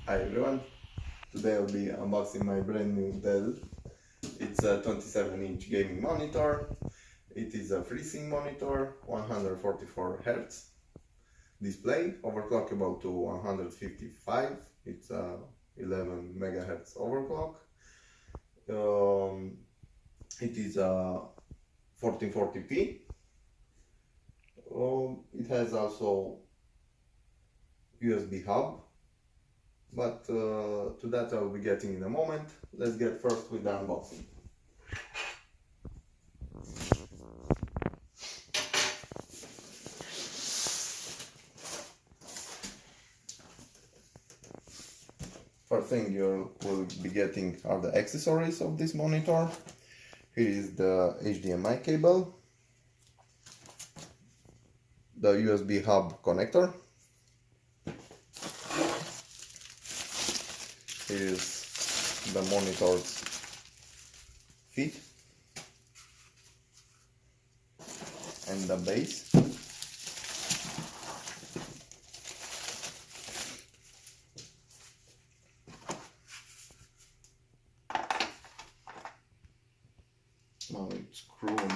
Hi everyone, today I'll be unboxing my brand new Dell. It's a 27-inch gaming monitor. It is a FreeSync monitor, 144 Hz display, overclockable to 155. It's a 11 MHz overclock. It is a 1440p. It has also USB hub, but to that I'll be getting in a moment. Let's get first with the unboxing. First thing you will be getting are the accessories of this monitor. Here is the HDMI cable, the USB hub connector. Here is the monitor's feet and the base. Now it's screwed,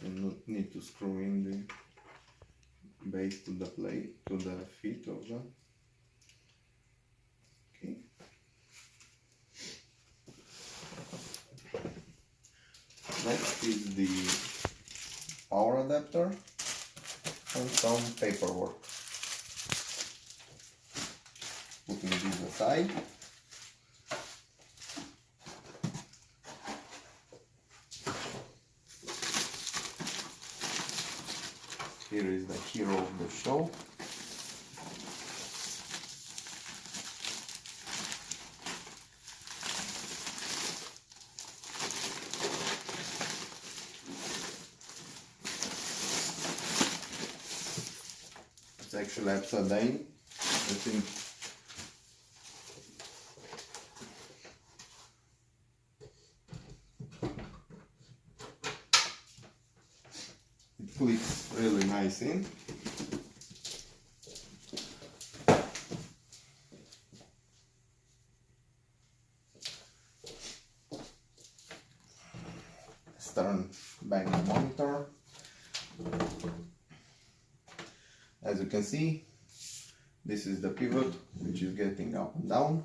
and need to screw in the base to the plate, to the feet of the. Okay. Next is the power adapter and some paperwork. Putting this aside. Here is the hero of the show. It's actually upside down. I think it clicks really nice in. Let's turn back the monitor. As you can see, this is the pivot which is getting up and down.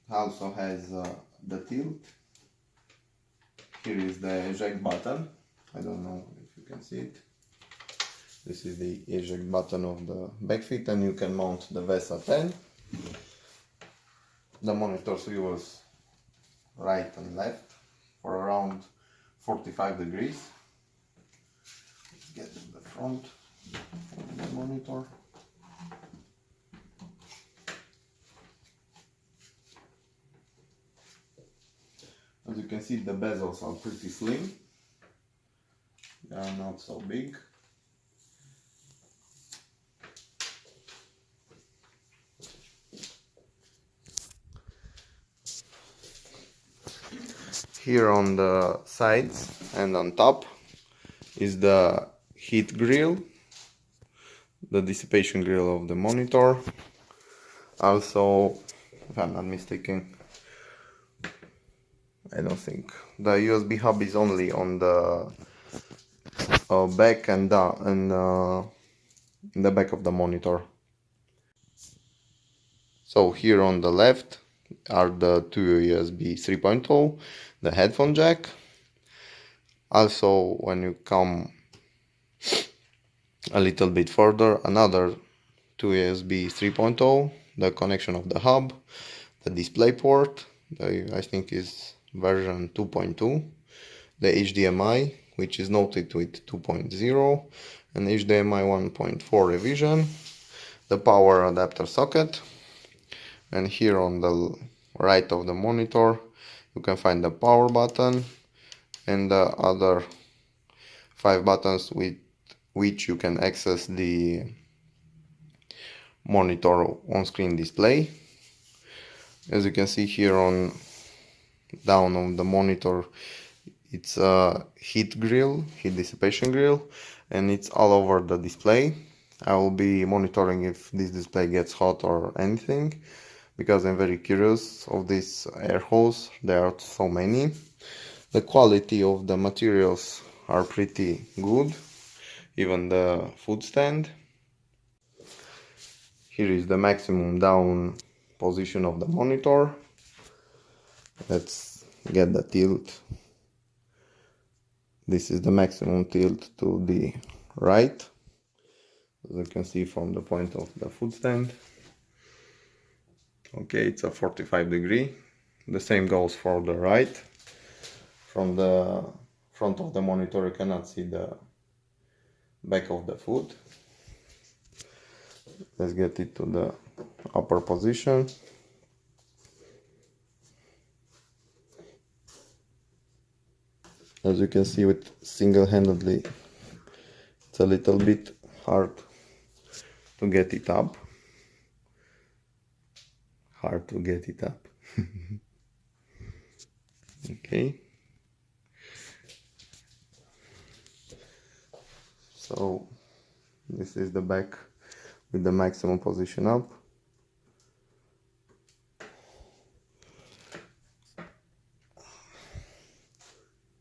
Also has the tilt. Here is the eject button. I don't know if you can see it. This is the eject button of the back feet, and you can mount the VESA 10. The monitor swivels right and left for around 45 degrees. Let's get to the front of the monitor. As you can see, the bezels are pretty slim. They are not so big. Here on the sides and on top is the heat grill, the dissipation grill of the monitor. Also, if I'm not mistaken, I don't think the USB hub is only on the back and in the back of the monitor. So here on the left are the two USB 3.0, the headphone jack. Also, when you come a little bit further, another two USB 3.0, the connection of the hub, the display port, I think is version 2.2, the HDMI, which is noted with 2.0, and HDMI 1.4 revision, the power adapter socket, and here on the right of the monitor you can find the power button and the other 5 buttons with which you can access the monitor on-screen display. As you can see here on down on the monitor, it's a heat dissipation grill, and it's all over the display. I will be monitoring if this display gets hot or anything, because I'm very curious of these air holes. There are so many. The quality of the materials are pretty good, even the food stand. Here is the maximum down position of the monitor. Let's get the tilt. This is the maximum tilt to the right, as you can see from the point of the food stand. Okay, it's a 45°. The same goes for the right. From the front of the monitor you cannot see the back of the foot. Let's get it to the upper position. As you can see, with single-handedly it's a little bit hard to get it up. Okay, so this is the back with the maximum position up.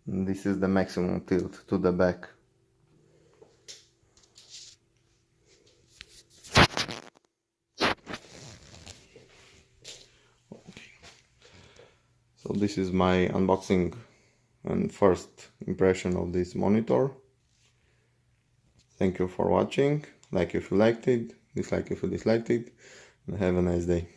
And this is the maximum tilt to the back. So this is my unboxing and first impression of this monitor. Thank you for watching. Like if you liked it, dislike if you disliked it, and have a nice day.